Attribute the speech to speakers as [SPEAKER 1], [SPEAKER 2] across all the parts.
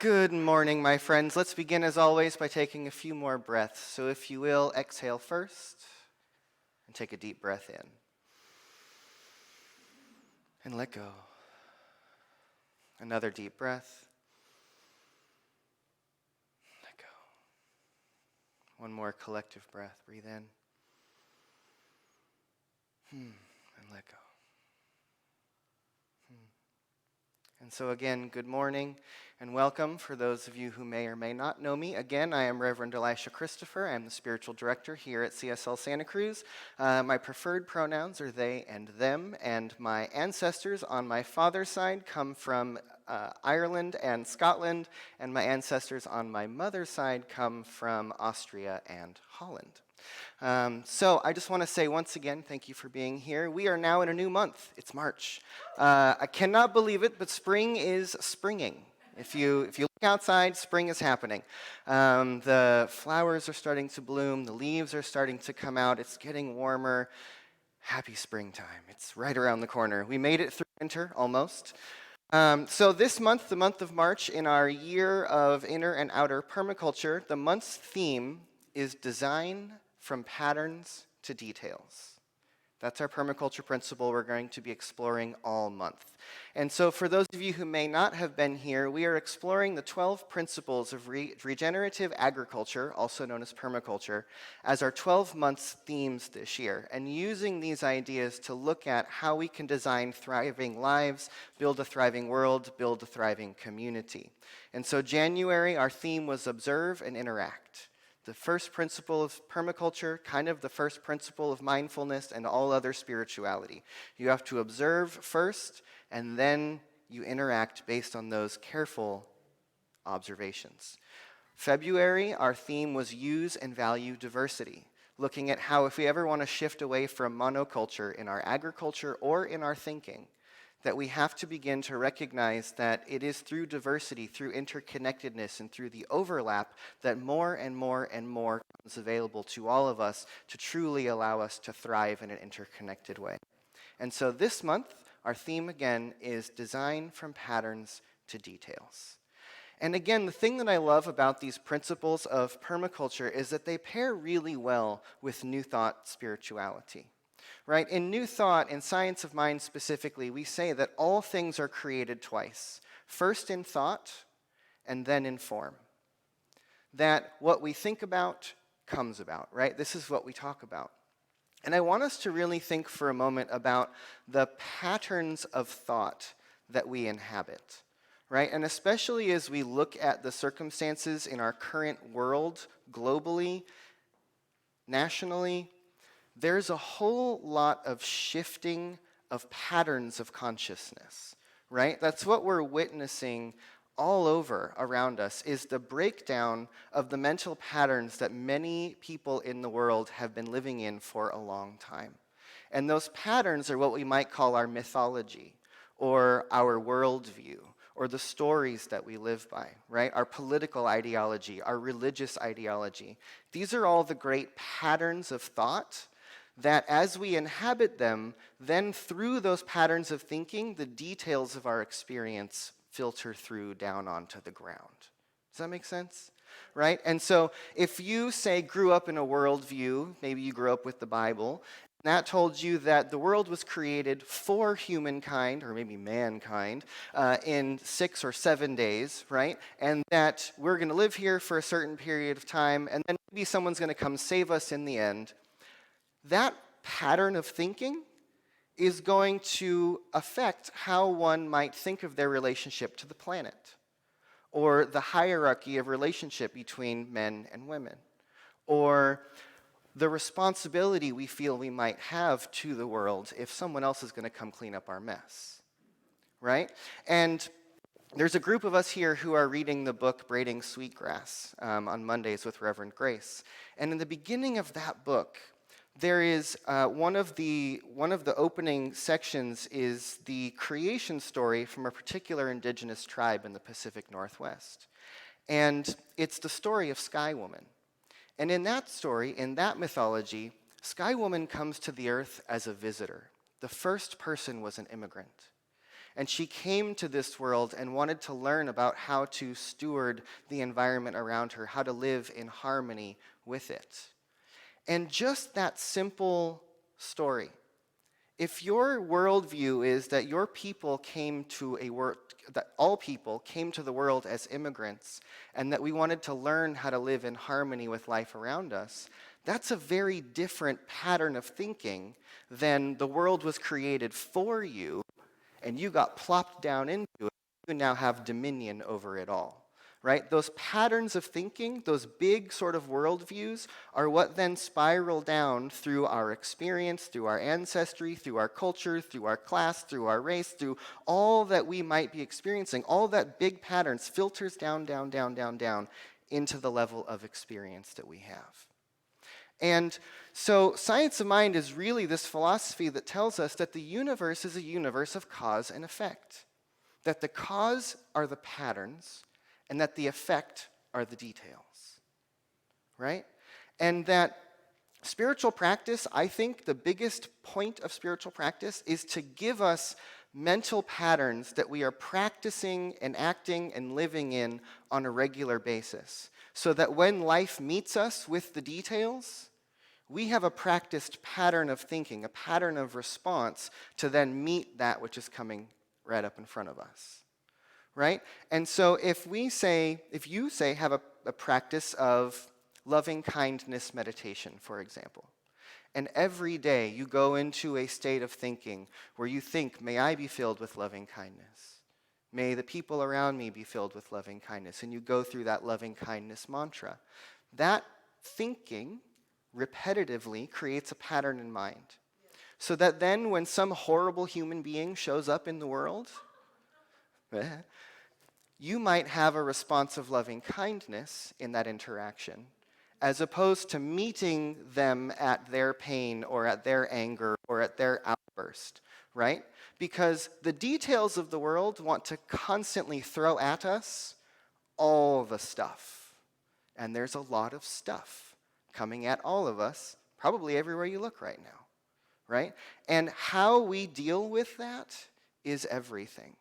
[SPEAKER 1] Good morning, my friends. Let's begin, as always, by taking a few more breaths. So if you will, exhale first and take a deep breath in. And let go. Another deep breath. Let go. One more collective breath. Breathe in. And let go. And so again, good morning and welcome for those of you who may or may not know me. Again, I am Reverend Elisha Christopher. I'm the spiritual director here at CSL Santa Cruz. My preferred pronouns are they and them, and my ancestors on my father's side come from Ireland and Scotland, and my ancestors on my mother's side come from Austria and Holland. So I just want to say once again, thank you for being here. We are now in a new month. It's March. I cannot believe it, but spring is springing. If you look outside, spring is happening. The flowers are starting to bloom. The leaves are starting to come out. It's getting warmer. Happy springtime. It's right around the corner. We made it through winter, almost. So this month, the month of March, in our year of inner and outer permaculture, the month's theme is design from patterns to details. That's our permaculture principle we're going to be exploring all month. And so for those of you who may not have been here, we are exploring the 12 principles of regenerative agriculture, also known as permaculture, as our 12 months themes this year, and using these ideas to look at how we can design thriving lives, build a thriving world, build a thriving community. And so January, our theme was observe and interact. The first principle of permaculture, kind of the first principle of mindfulness and all other spirituality. You have to observe first, and then you interact based on those careful observations. February, our theme was use and value diversity, looking at how if we ever want to shift away from monoculture in our agriculture or in our thinking, that we have to begin to recognize that it is through diversity, through interconnectedness, and through the overlap that more and more and more comes available to all of us to truly allow us to thrive in an interconnected way. And so this month, our theme again is design from patterns to details. And again, the thing that I love about these principles of permaculture is that they pair really well with New Thought spirituality. Right? In New Thought, in Science of Mind specifically, we say that all things are created twice. First in thought, and then in form. That what we think about comes about, right? This is what we talk about. And I want us to really think for a moment about the patterns of thought that we inhabit, right? And especially as we look at the circumstances in our current world, globally, nationally, there's a whole lot of shifting of patterns of consciousness, right? That's what we're witnessing all over around us, is the breakdown of the mental patterns that many people in the world have been living in for a long time. And those patterns are what we might call our mythology, or our worldview, or the stories that we live by, right? Our political ideology, our religious ideology. These are all the great patterns of thought that as we inhabit them, then through those patterns of thinking, the details of our experience filter through down onto the ground. Does that make sense? Right? And so if you, say, grew up in a worldview, maybe you grew up with the Bible, and that told you that the world was created for humankind, or maybe mankind, in 6 or 7 days, right? And that we're going to live here for a certain period of time, and then maybe someone's going to come save us in the end. That pattern of thinking is going to affect how one might think of their relationship to the planet, or the hierarchy of relationship between men and women, or the responsibility we feel we might have to the world if someone else is going to come clean up our mess, right? And there's a group of us here who are reading the book Braiding Sweetgrass on Mondays with Reverend Grace. And in the beginning of that book, there is one of the opening sections is the creation story from a particular indigenous tribe in the Pacific Northwest. And it's the story of Sky Woman. And in that story, in that mythology, Sky Woman comes to the earth as a visitor. The first person was an immigrant. And she came to this world and wanted to learn about how to steward the environment around her, how to live in harmony with it. And just that simple story, if your worldview is that your people came to a world, that all people came to the world as immigrants, and that we wanted to learn how to live in harmony with life around us, that's a very different pattern of thinking than the world was created for you, and you got plopped down into it. You now have dominion over it all. Right? Those patterns of thinking, those big sort of worldviews, are what then spiral down through our experience, through our ancestry, through our culture, through our class, through our race, through all that we might be experiencing. All that big patterns filters down, down, down, down, down into the level of experience that we have. And so science of mind is really this philosophy that tells us that the universe is a universe of cause and effect. That the cause are the patterns, and that the effect are the details, right? And that spiritual practice, I think the biggest point of spiritual practice is to give us mental patterns that we are practicing and acting and living in on a regular basis, so that when life meets us with the details, we have a practiced pattern of thinking, a pattern of response to then meet that which is coming right up in front of us. Right? And so if you say have a practice of loving kindness meditation, for example, and every day you go into a state of thinking where you think, may I be filled with loving kindness. May the people around me be filled with loving kindness. And you go through that loving kindness mantra. That thinking repetitively creates a pattern in mind. So that then when some horrible human being shows up in the world, you might have a response of loving kindness in that interaction, as opposed to meeting them at their pain or at their anger or at their outburst, right? Because the details of the world want to constantly throw at us all the stuff. And there's a lot of stuff coming at all of us, probably everywhere you look right now, right? And how we deal with that is everything.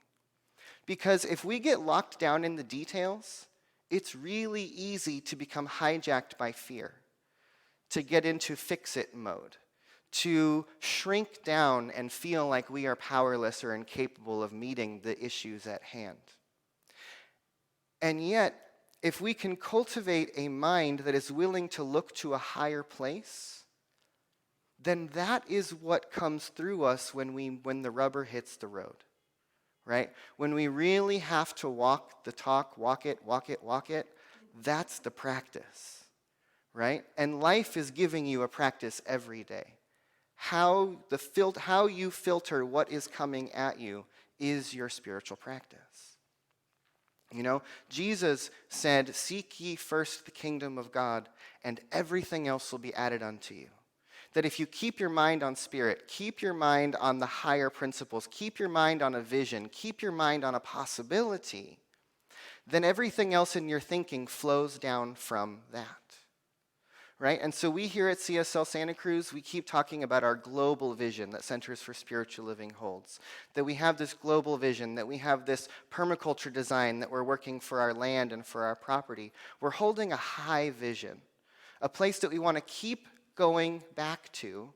[SPEAKER 1] Because if we get locked down in the details, it's really easy to become hijacked by fear, to get into fix-it mode, to shrink down and feel like we are powerless or incapable of meeting the issues at hand. And yet, if we can cultivate a mind that is willing to look to a higher place, then that is what comes through us when the rubber hits the road. Right? When we really have to walk the talk, walk it, that's the practice, right? And life is giving you a practice every day. How you filter what is coming at you is your spiritual practice. You know, Jesus said, "Seek ye first the kingdom of God, and everything else will be added unto you." That if you keep your mind on spirit, keep your mind on the higher principles, keep your mind on a vision, keep your mind on a possibility, then everything else in your thinking flows down from that. Right? And so we here at CSL Santa Cruz, we keep talking about our global vision that Centers for Spiritual Living holds. That we have this global vision, that we have this permaculture design, that we're working for our land and for our property. We're holding a high vision, a place that we want to keep going back to,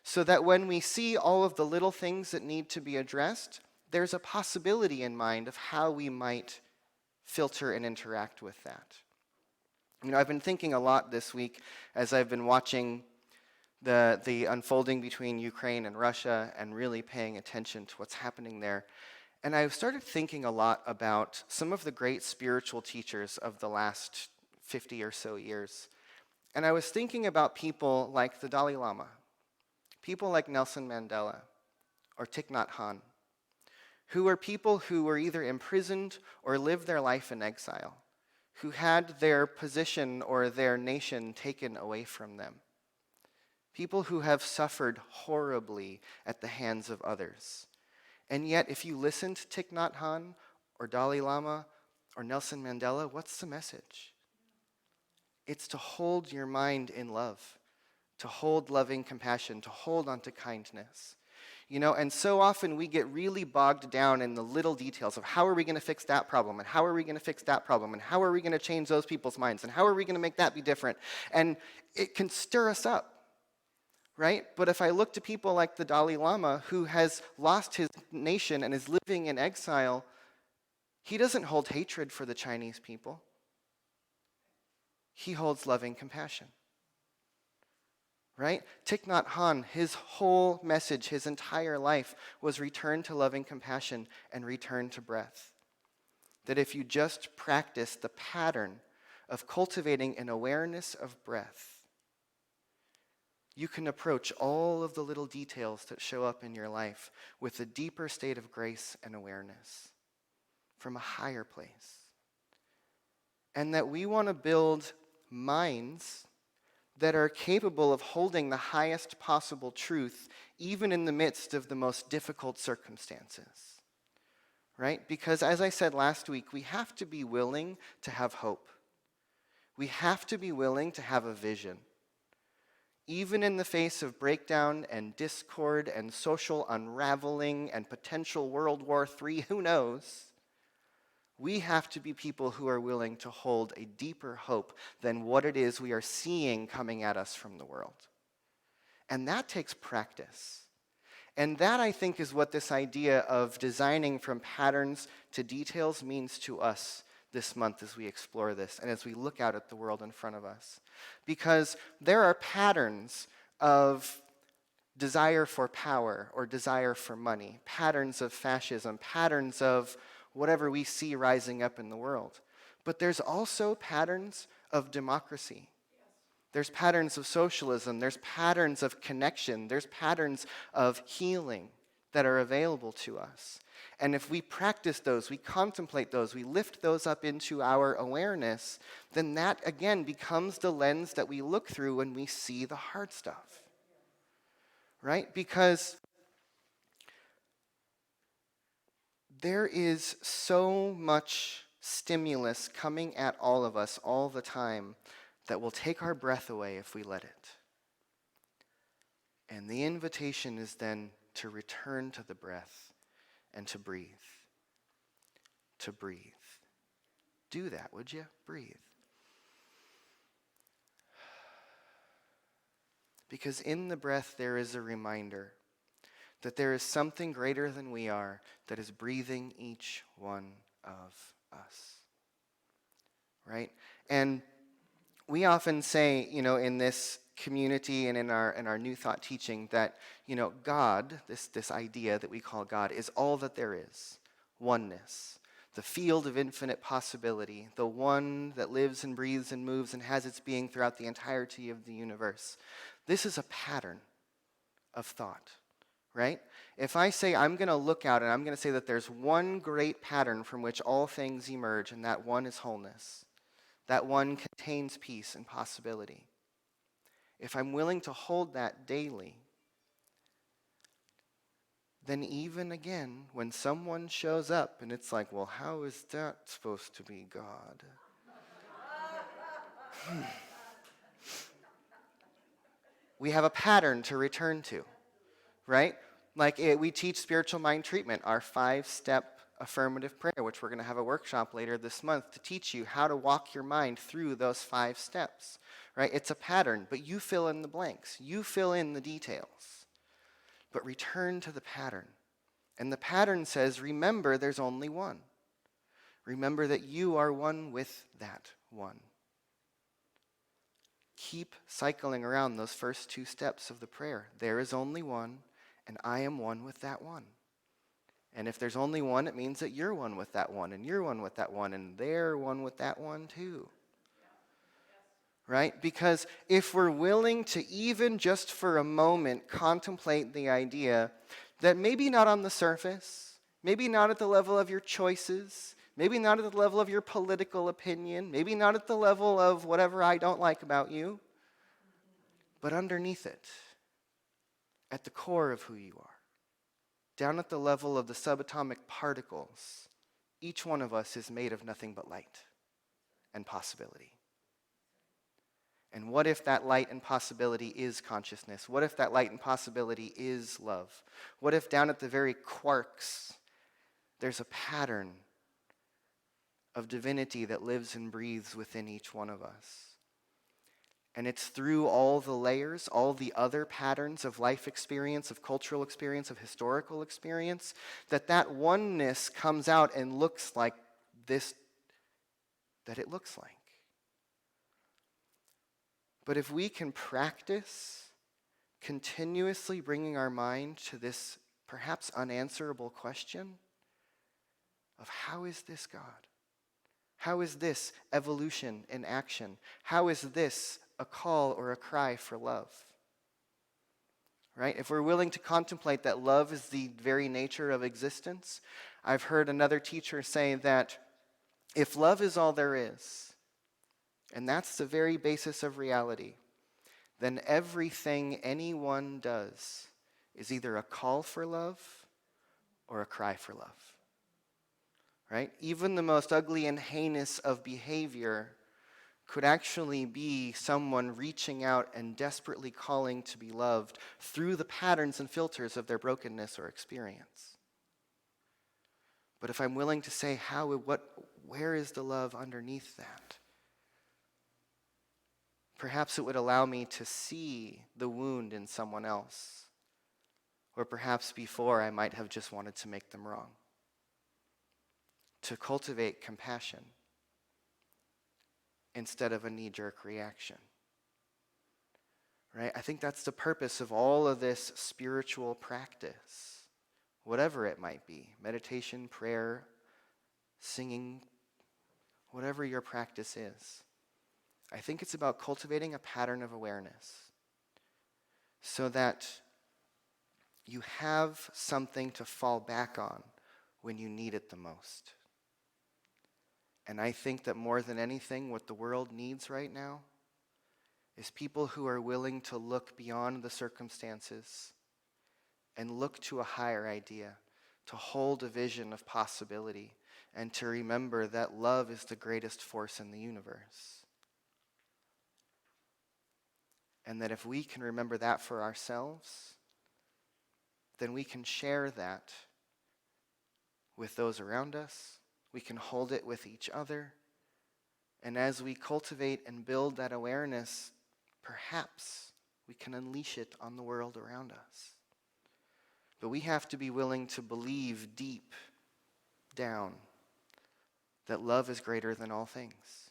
[SPEAKER 1] so that when we see all of the little things that need to be addressed, there's a possibility in mind of how we might filter and interact with that. You know, I've been thinking a lot this week as I've been watching the unfolding between Ukraine and Russia and really paying attention to what's happening there. And I've started thinking a lot about some of the great spiritual teachers of the last 50 or so years. And I was thinking about people like the Dalai Lama, people like Nelson Mandela or Thich Nhat Hanh, who were people who were either imprisoned or lived their life in exile, who had their position or their nation taken away from them. People who have suffered horribly at the hands of others. And yet, if you listen to Thich Nhat Hanh or Dalai Lama or Nelson Mandela, what's the message? It's to hold your mind in love, to hold loving compassion, to hold on to kindness. And so often we get really bogged down in the little details of how are we going to fix that problem, and how are we going to fix that problem, and how are we going to change those people's minds, and how are we going to make that be different? And it can stir us up, right? But if I look to people like the Dalai Lama, who has lost his nation and is living in exile, he doesn't hold hatred for the Chinese people. He holds loving compassion. Right? Thich Nhat Hanh, his whole message, his entire life was return to loving compassion and return to breath. That if you just practice the pattern of cultivating an awareness of breath, you can approach all of the little details that show up in your life with a deeper state of grace and awareness from a higher place. And that we want to build minds that are capable of holding the highest possible truth even in the midst of the most difficult circumstances, right? Because as I said last week, we have to be willing to have hope. We have to be willing to have a vision. Even in the face of breakdown and discord and social unraveling and potential World War III, who knows? We have to be people who are willing to hold a deeper hope than what it is we are seeing coming at us from the world. And that takes practice. And that, I think, is what this idea of designing from patterns to details means to us this month as we explore this and as we look out at the world in front of us. Because there are patterns of desire for power or desire for money, patterns of fascism, patterns of whatever we see rising up in the world. But there's also patterns of democracy. There's patterns of socialism. There's patterns of connection. There's patterns of healing that are available to us. And if we practice those, we contemplate those, we lift those up into our awareness, then that, again, becomes the lens that we look through when we see the hard stuff. Right? Because there is so much stimulus coming at all of us all the time that will take our breath away if we let it. And the invitation is then to return to the breath and to breathe. To breathe. Do that, would you? Breathe. Because in the breath there is a reminder that there is something greater than we are that is breathing each one of us. Right? And we often say, in this community and in our New Thought teaching that, God, this idea that we call God, is all that there is. Oneness. The field of infinite possibility. The one that lives and breathes and moves and has its being throughout the entirety of the universe. This is a pattern of thought. Right? If I say I'm going to look out and I'm going to say that there's one great pattern from which all things emerge, and that one is wholeness. That one contains peace and possibility. If I'm willing to hold that daily, then even again, when someone shows up and it's like, well, how is that supposed to be God? We have a pattern to return to, right? Like we teach spiritual mind treatment, our 5-step affirmative prayer, which we're going to have a workshop later this month to teach you how to walk your mind through those 5 steps, right? It's a pattern, but you fill in the blanks. You fill in the details. But return to the pattern. And the pattern says, remember there's only one. Remember that you are one with that one. Keep cycling around those first 2 steps of the prayer. There is only one, and I am one with that one. And if there's only one, it means that you're one with that one, and you're one with that one, and they're one with that one too. Right? Because if we're willing to even just for a moment contemplate the idea that maybe not on the surface, maybe not at the level of your choices, maybe not at the level of your political opinion, maybe not at the level of whatever I don't like about you, but underneath it, at the core of who you are, down at the level of the subatomic particles, each one of us is made of nothing but light and possibility. And what if that light and possibility is consciousness? What if that light and possibility is love? What if down at the very quarks, there's a pattern of divinity that lives and breathes within each one of us? And it's through all the layers, all the other patterns of life experience, of cultural experience, of historical experience, that oneness comes out and looks like this, that it looks like. But if we can practice continuously bringing our mind to this perhaps unanswerable question of how is this God? How is this evolution in action? How is this a call or a cry for love? Right? If we're willing to contemplate that love is the very nature of existence, I've heard another teacher say that if love is all there is, and that's the very basis of reality, then everything anyone does is either a call for love or a cry for love. Right? Even the most ugly and heinous of behavior could actually be someone reaching out and desperately calling to be loved through the patterns and filters of their brokenness or experience. But if I'm willing to say, where is the love underneath that? Perhaps it would allow me to see the wound in someone else. Or perhaps before I might have just wanted to make them wrong. To cultivate compassion instead of a knee-jerk reaction. Right? I think that's the purpose of all of this spiritual practice, whatever it might be. Meditation, prayer, singing, whatever your practice is. I think it's about cultivating a pattern of awareness so that you have something to fall back on when you need it the most. And I think that more than anything, what the world needs right now is people who are willing to look beyond the circumstances and look to a higher idea, to hold a vision of possibility, and to remember that love is the greatest force in the universe. And that if we can remember that for ourselves, then we can share that with those around us. We can hold it with each other. And as we cultivate and build that awareness, perhaps we can unleash it on the world around us. But we have to be willing to believe deep down that love is greater than all things.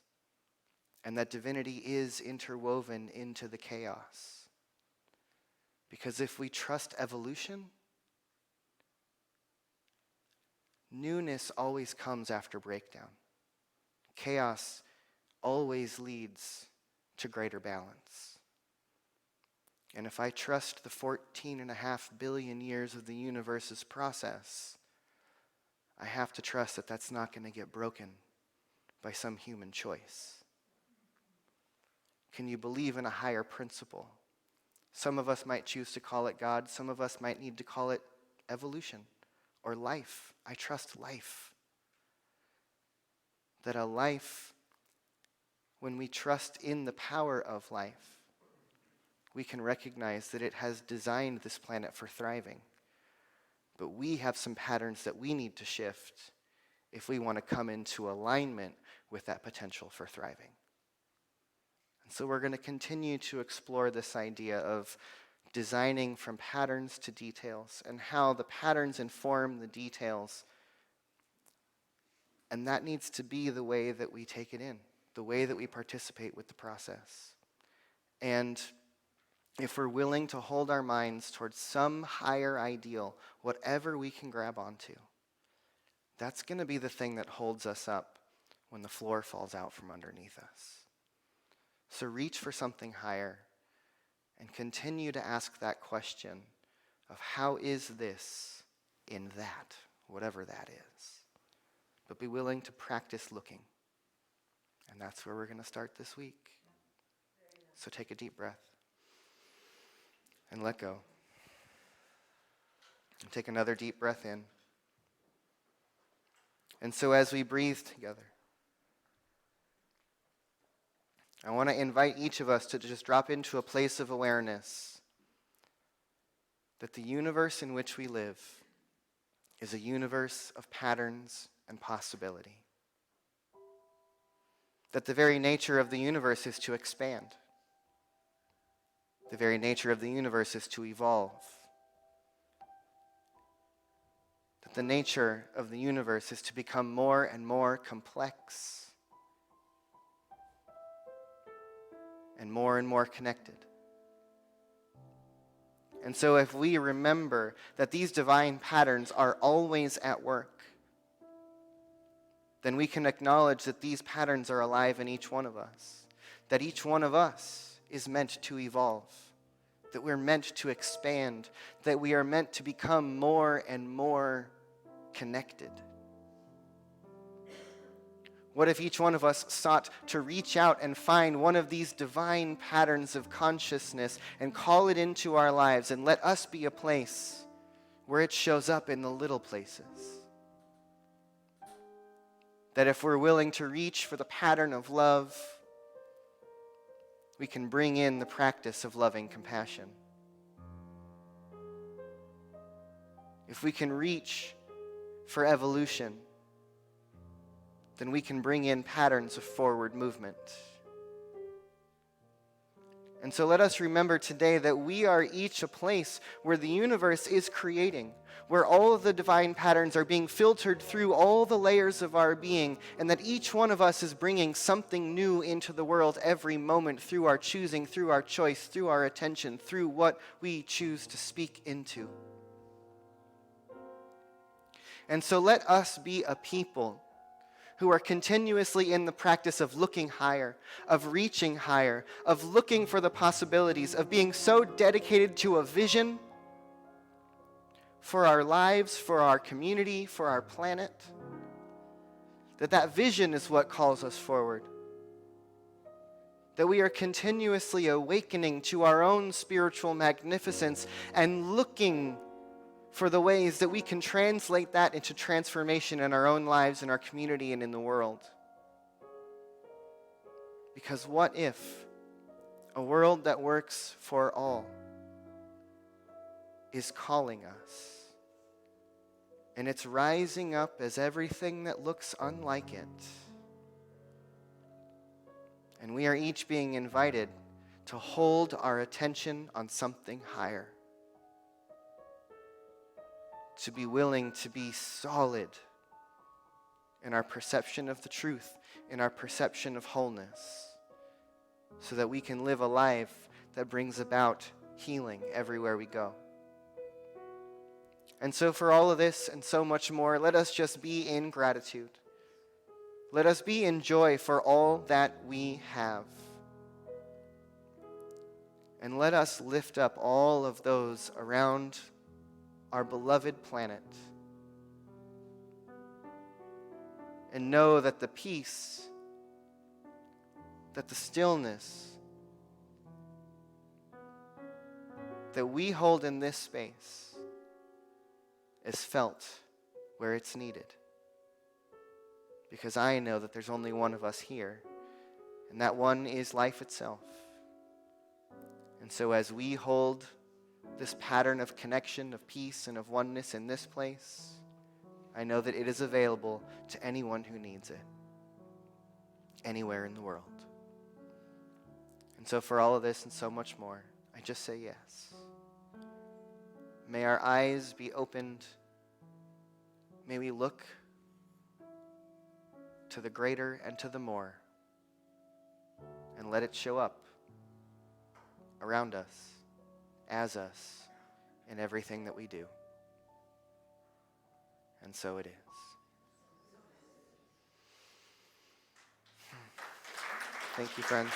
[SPEAKER 1] And that divinity is interwoven into the chaos. Because if we trust evolution, newness always comes after breakdown. Chaos always leads to greater balance. And if I trust the 14.5 billion years of the universe's process, I have to trust that that's not going to get broken by some human choice. Can you believe in a higher principle? Some of us might choose to call it God. Some of us might need to call it evolution or life. I trust life. That a life, when we trust in the power of life, we can recognize that it has designed this planet for thriving. But we have some patterns that we need to shift if we want to come into alignment with that potential for thriving. And so we're going to continue to explore this idea of designing from patterns to details and how the patterns inform the details. And that needs to be the way that we take it in, the way that we participate with the process. And if we're willing to hold our minds towards some higher ideal, whatever we can grab onto, that's going to be the thing that holds us up when the floor falls out from underneath us. So reach for something higher and continue to ask that question of how is this in that, whatever that is. But be willing to practice looking. And that's where we're going to start this week. So take a deep breath and let go. And take another deep breath in. And so as we breathe together, I want to invite each of us to just drop into a place of awareness that the universe in which we live is a universe of patterns and possibility. That the very nature of the universe is to expand. The very nature of the universe is to evolve. That the nature of the universe is to become more and more complex and more connected. And so if we remember that these divine patterns are always at work, then we can acknowledge that these patterns are alive in each one of us, that each one of us is meant to evolve, that we're meant to expand, that we are meant to become more and more connected. What if each one of us sought to reach out and find one of these divine patterns of consciousness and call it into our lives and let us be a place where it shows up in the little places? That if we're willing to reach for the pattern of love, we can bring in the practice of loving compassion. If we can reach for evolution, then we can bring in patterns of forward movement. And so let us remember today that we are each a place where the universe is creating, where all of the divine patterns are being filtered through all the layers of our being, and that each one of us is bringing something new into the world every moment through our choosing, through our choice, through our attention, through what we choose to speak into. And so let us be a people who are continuously in the practice of looking higher, of reaching higher, of looking for the possibilities, of being so dedicated to a vision for our lives, for our community, for our planet, that vision is what calls us forward. That we are continuously awakening to our own spiritual magnificence and looking for the ways that we can translate that into transformation in our own lives, in our community, and in the world. Because what if a world that works for all is calling us, and it's rising up as everything that looks unlike it, and we are each being invited to hold our attention on something higher, to be willing to be solid in our perception of the truth, in our perception of wholeness, so that we can live a life that brings about healing everywhere we go. And so for all of this and so much more, let us just be in gratitude. Let us be in joy for all that we have. And let us lift up all of those around our beloved planet, and know that the peace, that the stillness that we hold in this space is felt where it's needed. Because I know that there's only one of us here, and that one is life itself. And so as we hold this pattern of connection, of peace, and of oneness in this place, I know that it is available to anyone who needs it, anywhere in the world. And so for all of this and so much more, I just say yes. May our eyes be opened. May we look to the greater and to the more, and let it show up around us, as us, in everything that we do. And so it is. Thank you, friends.